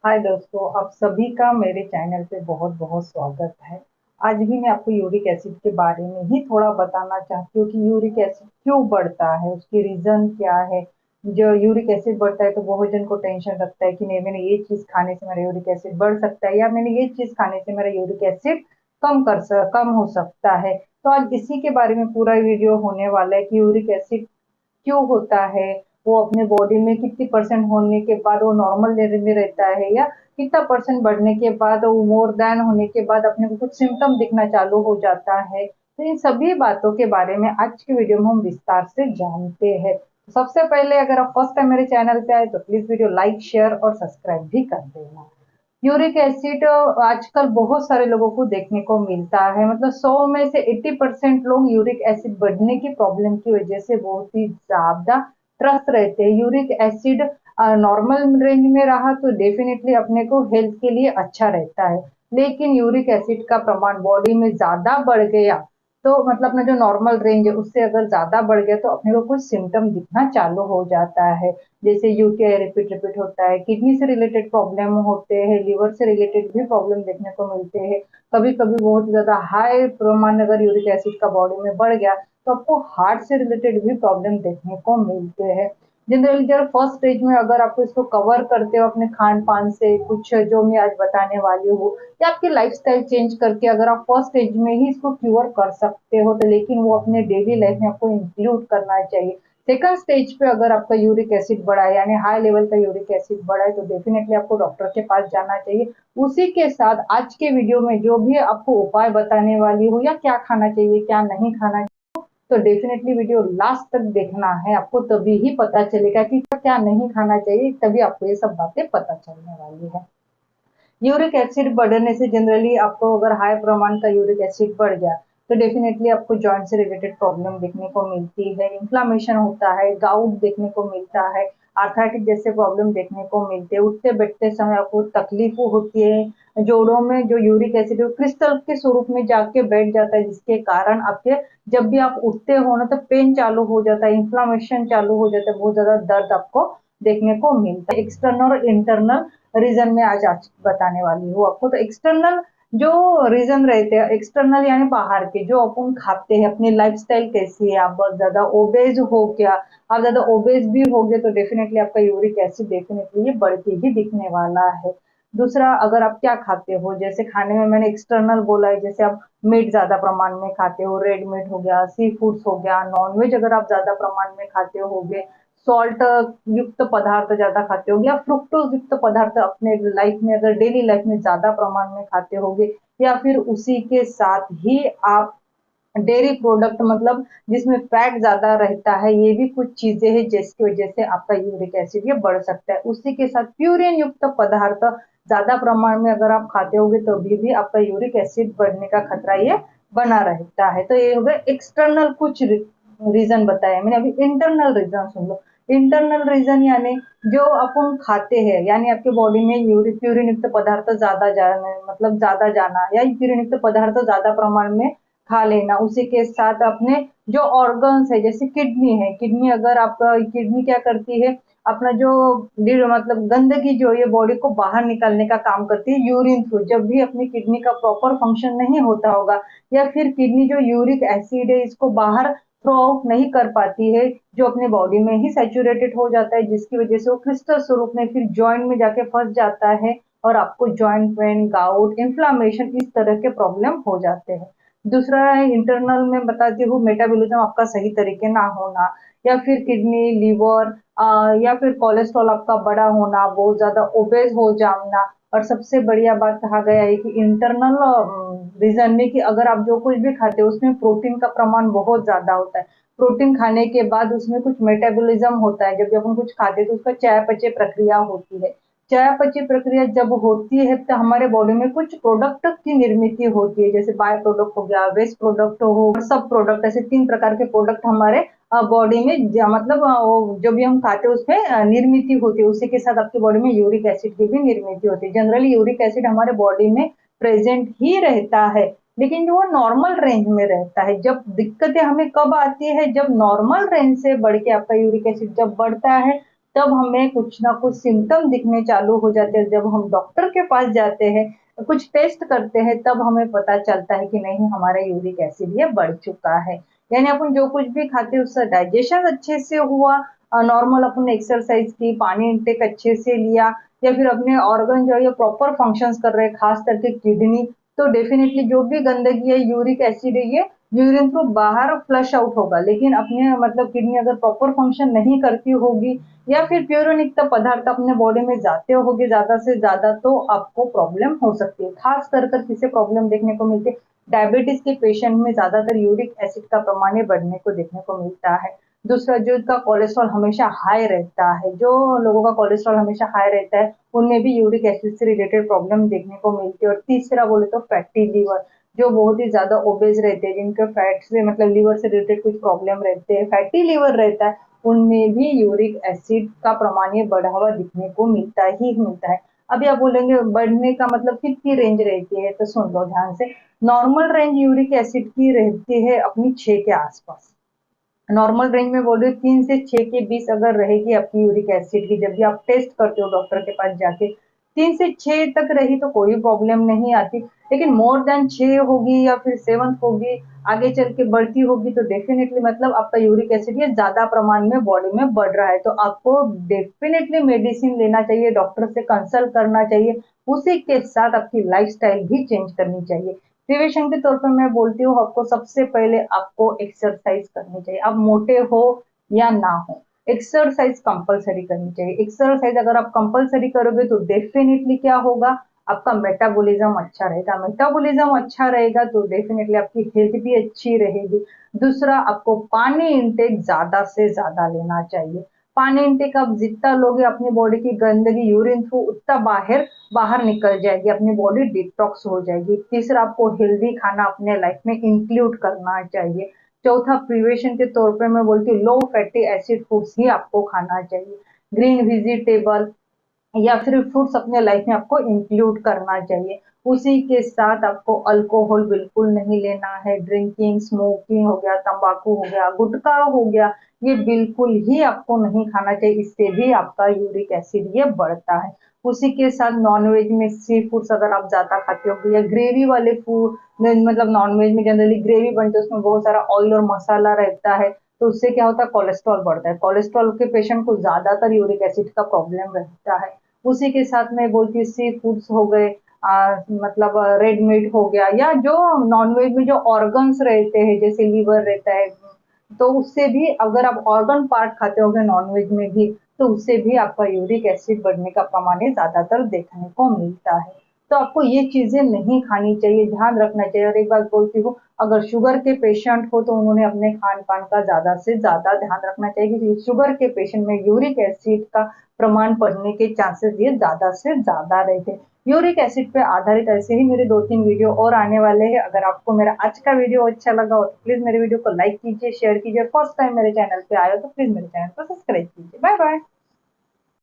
हाय दोस्तों, आप सभी का मेरे चैनल पे बहुत बहुत स्वागत है। आज भी मैं आपको यूरिक एसिड के बारे में ही थोड़ा बताना चाहती हूँ कि यूरिक एसिड क्यों बढ़ता है, उसकी रीज़न क्या है। जो यूरिक एसिड बढ़ता है तो बहुत जन को टेंशन लगता है कि नहीं, मैंने ये चीज़ खाने से मेरा यूरिक एसिड बढ़ सकता है या मैंने ये चीज़ खाने से मेरा यूरिक एसिड कम हो सकता है। तो आज इसी के बारे में पूरा वीडियो होने वाला है कि यूरिक एसिड क्यों होता है, वो अपने बॉडी में कितनी परसेंट होने के बाद वो नॉर्मल लेवल में रहता है या कितना परसेंट बढ़ने के बाद वो मोर देन होने के बाद अपने को कुछ सिम्टम दिखना चालू हो जाता है। तो इन सभी बातों के बारे में आज की वीडियो में हम विस्तार से जानते हैं। तो सबसे पहले अगर आप फर्स्ट टाइम मेरे चैनल पे आए तो प्लीज वीडियो लाइक शेयर और सब्सक्राइब भी कर देना। यूरिक एसिड आजकल बहुत सारे लोगों को देखने को मिलता है, मतलब 100 में से 80% लोग यूरिक एसिड बढ़ने की प्रॉब्लम की वजह से बहुत ही ज्यादा त्रस्त रहते हैं। यूरिक एसिड नॉर्मल रेंज में रहा तो डेफिनेटली अपने को हेल्थ के लिए अच्छा रहता है, लेकिन यूरिक एसिड का प्रमाण बॉडी में ज्यादा बढ़ गया तो मतलब अपना जो नॉर्मल रेंज है उससे अगर ज्यादा बढ़ गया तो अपने को कुछ सिम्टम दिखना चालू हो जाता है। जैसे यूटीआई रिपीट रिपीट होता है, किडनी से रिलेटेड प्रॉब्लम होते हैं, लिवर से रिलेटेड भी प्रॉब्लम देखने को मिलते हैं। कभी कभी बहुत ज्यादा हाई प्रमाण अगर यूरिक एसिड का बॉडी में बढ़ गया तो आपको हार्ट से रिलेटेड भी प्रॉब्लम देखने को मिलते हैं। जनरली जब फर्स्ट स्टेज में अगर आपको इसको कवर करते हो अपने खान पान से, कुछ जो मैं आज बताने वाली हूँ, या आपकी लाइफस्टाइल चेंज करके अगर आप फर्स्ट स्टेज में ही इसको क्योर कर सकते हो तो लेकिन वो अपने डेली लाइफ में आपको इंक्लूड करना चाहिए। सेकंड स्टेज पे अगर आपका यूरिक एसिड बढ़ा है यानी हाई लेवल का यूरिक एसिड बढ़ा है तो डेफिनेटली आपको डॉक्टर के पास जाना चाहिए। उसी के साथ आज के वीडियो में जो भी आपको उपाय बताने वाली हूँ या क्या खाना चाहिए क्या नहीं खाना, तो डेफिनेटली वीडियो लास्ट तक देखना है आपको, तभी ही पता चलेगा कि क्या नहीं खाना चाहिए, तभी आपको ये सब बातें पता चलने वाली है। यूरिक एसिड बढ़ने से जनरली आपको अगर हाई प्रमाण का यूरिक एसिड बढ़ गया तो डेफिनेटली आपको जॉइंट से रिलेटेड प्रॉब्लम देखने को मिलती है, इन्फ्लामेशन होता है, गाउट देखने को मिलता है, आर्थराइटिस जैसे प्रॉब्लम देखने को मिलते हैं, उठते बैठते समय आपको तकलीफ होती है, जोड़ों में जो यूरिक एसिड क्रिस्टल के स्वरूप में जाके बैठ जाता है जिसके कारण आपके जब भी आप उठते हो ना तो पेन चालू हो जाता है, इन्फ्लामेशन चालू हो जाता है, बहुत ज्यादा दर्द आपको देखने को मिलता है। एक्सटर्नल और इंटरनल रीजन में आज बताने वाली हूँ आपको। तो एक्सटर्नल जो रीजन रहते हैं, एक्सटर्नल यानी बाहर के जो अपन खाते हैं, अपनी लाइफस्टाइल कैसी है, आप बहुत ज्यादा ओबेज हो क्या, आप ज्यादा ओबेज भी हो गए तो डेफिनेटली आपका यूरिक एसिड डेफिनेटली ये बढ़ के ही दिखने वाला है। दूसरा, अगर आप क्या खाते हो, जैसे खाने में मैंने एक्सटर्नल बोला है, जैसे आप मीट ज्यादा प्रमाण में खाते हो, रेड मीट हो गया, सी फूड्स हो गया, नॉनवेज अगर आप ज्यादा प्रमाण में खाते होगे, सॉल्ट युक्त पदार्थ ज्यादा खाते होगे या फ्रुक्टोज युक्त पदार्थ अपने लाइफ में अगर डेली लाइफ में ज्यादा प्रमाण में खाते होगे, या फिर उसी के साथ ही आप डेयरी प्रोडक्ट मतलब जिसमें फैट ज्यादा रहता है, ये भी कुछ चीजें हैं जिसकी वजह से आपका यूरिक एसिड ये बढ़ सकता है। उसी के साथ प्यूरिन युक्त पदार्थ ज्यादा प्रमाण में अगर आप खाते होगे तो भी आपका यूरिक एसिड बढ़ने का खतरा ये बना रहता है। तो ये हो गए एक्सटर्नल कुछ रीजन बताया मैंने। अभी इंटरनल रीजन सुन लो। इंटरनल रीजन यानी जो अपन खाते हैं, यानी आपके बॉडी में यूरिक प्यूरिन युक्त पदार्थ ज्यादा जाना, मतलब ज्यादा जाना या प्यूरिन युक्त पदार्थ ज्यादा प्रमाण में खा लेना। उसी के साथ अपने जो ऑर्गन्स है, जैसे किडनी है, किडनी अगर आपका किडनी क्या करती है, अपना जो मतलब गंदगी जो है बॉडी को बाहर निकालने का काम करती है यूरिन थ्रू। जब भी अपनी किडनी का प्रॉपर फंक्शन नहीं होता होगा या फिर किडनी जो यूरिक एसिड है इसको बाहर थ्रो आउट नहीं कर पाती है, जो अपने बॉडी में ही सैचुरेटेड हो जाता है, जिसकी वजह से वो क्रिस्टल स्वरूप में फिर जॉइंट में जाके फंस जाता है और आपको जॉइंट पेन, गाउट, इन्फ्लामेशन इस तरह के प्रॉब्लम हो जाते हैं। दूसरा है इंटरनल में बताती हूँ, मेटाबॉलिज्म आपका सही तरीके ना होना, या फिर किडनी, लीवर या फिर कोलेस्ट्रॉल आपका बड़ा होना, बहुत ज्यादा ओबेज हो जाना। और सबसे बढ़िया बात कहा गया है कि इंटरनल रीजन में कि अगर आप जो कुछ भी खाते हो उसमें प्रोटीन का प्रमाण बहुत ज्यादा होता है। प्रोटीन खाने के बाद उसमें कुछ मेटाबॉलिज्म होता है, जब भी अपन कुछ खाते हैं तो उसका चयापचय प्रक्रिया होती है। चयापचय प्रक्रिया जब होती है तो हमारे बॉडी में कुछ प्रोडक्ट की निर्मित होती है, जैसे बाय प्रोडक्ट हो गया, वेस्ट प्रोडक्ट हो, सब प्रोडक्ट, ऐसे 3 प्रकार के प्रोडक्ट हमारे बॉडी में मतलब जो भी हम खाते हैं उसमें निर्मित होती है। उसी के साथ आपकी बॉडी में यूरिक एसिड की भी निर्मित होती है। जनरली यूरिक एसिड हमारे बॉडी में प्रेजेंट ही रहता है, लेकिन जो वो नॉर्मल रेंज में रहता है। जब दिक्कतें हमें कब आती है, जब नॉर्मल रेंज से बढ़ के आपका यूरिक एसिड जब बढ़ता है तब हमें कुछ ना कुछ सिम्टम दिखने चालू हो जाते हैं। जब हम डॉक्टर के पास जाते हैं, कुछ टेस्ट करते हैं, तब हमें पता चलता है कि नहीं, हमारा यूरिक एसिड ये बढ़ चुका है। यानी अपन जो कुछ भी खाते हैं उसका डाइजेशन अच्छे से हुआ, नॉर्मल अपन ने एक्सरसाइज की, पानी इंटेक अच्छे से लिया, या फिर अपने ऑर्गन जो है प्रॉपर फंक्शंस कर रहे हैं, खास करके किडनी, तो डेफिनेटली जो भी गंदगी है, यूरिक एसिड है, ये यूरिन थ्रू बाहर फ्लश आउट होगा। लेकिन अपने मतलब किडनी अगर प्रॉपर फंक्शन नहीं करती होगी, या फिर प्यूरिनिक पदार्थ अपने बॉडी में जाते होंगे ज्यादा से ज्यादा, तो आपको प्रॉब्लम हो सकती है। खास कर कर किसे प्रॉब्लम देखने को मिलती है, डायबिटीज के पेशेंट में ज्यादातर यूरिक एसिड का प्रमाण ये बढ़ने को देखने को मिलता है। दूसरा, जो का कोलेस्ट्रॉल हमेशा हाई रहता है, जो लोगों का कोलेस्ट्रॉल हमेशा हाई रहता है, उनमें भी यूरिक एसिड से रिलेटेड प्रॉब्लम देखने को मिलती है। और तीसरा बोले तो फैटी लीवर, जो बहुत ही ज्यादा ओबेज रहते हैं, जिनके फैट से मतलब लीवर से रिलेटेड कुछ प्रॉब्लम रहते हैं, फैटी लीवर रहता है, उनमें भी यूरिक एसिड का प्रमाण ये बढ़ा हुआ दिखने को मिलता ही मिलता है। अभी आप बोलेंगे बढ़ने का मतलब कितनी रेंज रहती है, तो सुन लो ध्यान से। नॉर्मल रेंज यूरिक एसिड की रहती है अपनी 6 के आसपास। नॉर्मल रेंज में बोल रही हूँ 3 से 6 के बीच अगर रहेगी आपकी यूरिक एसिड की, जब भी आप टेस्ट करते हो डॉक्टर के पास जाके, 3 से 6 तक रही तो कोई प्रॉब्लम नहीं आती। लेकिन मोर देन 6 होगी या फिर 7 होगी, आगे चल के बढ़ती होगी, तो डेफिनेटली मतलब आपका यूरिक एसिड ये ज्यादा प्रमाण में बॉडी में बढ़ रहा है, तो आपको डेफिनेटली मेडिसिन लेना चाहिए, डॉक्टर से कंसल्ट करना चाहिए। उसी के साथ आपकी लाइफस्टाइल भी चेंज करनी चाहिए। प्रिवेशन के तौर पे मैं बोलती हूँ आपको, सबसे पहले आपको एक्सरसाइज करनी चाहिए। आप मोटे हो या ना हो, एक्सरसाइज कंपलसरी करनी चाहिए। एक्सरसाइज अगर आप कंपलसरी करोगे तो डेफिनेटली क्या होगा, आपका मेटाबॉलिज्म अच्छा रहेगा। मेटाबॉलिज्म अच्छा रहेगा तो डेफिनेटली आपकी हेल्थ भी अच्छी रहेगी। दूसरा, आपको पानी इंटेक ज्यादा से ज्यादा लेना चाहिए। पानी इंटेक आप जितना लोगे, अपनी बॉडी की गंदगी यूरिन थ्रू उतना बाहर बाहर निकल जाएगी, अपनी बॉडी डिटॉक्स हो जाएगी। तीसरा, आपको हेल्दी खाना अपने लाइफ में इंक्लूड करना चाहिए। चौथा, प्रिवेशन के तौर पे मैं बोलती हूँ लो फैटी एसिड फूड्स ही आपको खाना चाहिए। ग्रीन वेजिटेबल या फिर फ्रूट्स अपने लाइफ में आपको इंक्लूड करना चाहिए। उसी के साथ आपको अल्कोहल बिल्कुल नहीं लेना है। ड्रिंकिंग, स्मोकिंग हो गया, तंबाकू हो गया, गुटखा हो गया, ये बिल्कुल ही आपको नहीं खाना चाहिए। इससे भी आपका यूरिक एसिड ये बढ़ता है। उसी के साथ नॉनवेज में सी फूड्स अगर आप ज्यादा खाते हो, या ग्रेवी वाले फूड, मतलब नॉनवेज में जनरली ग्रेवी बनती है, उसमें बहुत सारा ऑयल और मसाला रहता है, तो उससे क्या होता है, कोलेस्ट्रॉल बढ़ता है। कोलेस्ट्रॉल के पेशेंट को ज्यादातर यूरिक एसिड का प्रॉब्लम रहता है। उसी के साथ में बोलती हूँ सी फूड्स हो गए, मतलब रेड मीट हो गया, या जो नॉनवेज में जो ऑर्गन्स रहते हैं, जैसे लीवर रहता है, तो उससे भी अगर आप ऑर्गन पार्ट खाते होगे नॉनवेज में भी, तो उससे भी आपका यूरिक एसिड बढ़ने का प्रमाण ये ज्यादातर देखने को मिलता है। तो आपको ये चीजें नहीं खानी चाहिए, ध्यान रखना चाहिए। और एक बात बोलती हूँ, अगर शुगर के पेशेंट हो तो उन्होंने अपने खान पान का ज्यादा से ज्यादा ध्यान रखना चाहिए, क्योंकि शुगर के पेशेंट में यूरिक एसिड का प्रमाण बढ़ने के चांसेस ये ज्यादा से ज्यादा रहते हैं। यूरिक एसिड पे आधारित ऐसे ही मेरे 2-3 वीडियो और आने वाले हैं। अगर आपको मेरा आज का वीडियो अच्छा लगा हो तो प्लीज मेरे वीडियो को लाइक कीजिए, शेयर कीजिए। फर्स्ट टाइम मेरे चैनल पे आए हो तो प्लीज मेरे चैनल को सब्सक्राइब कीजिए। Bye bye.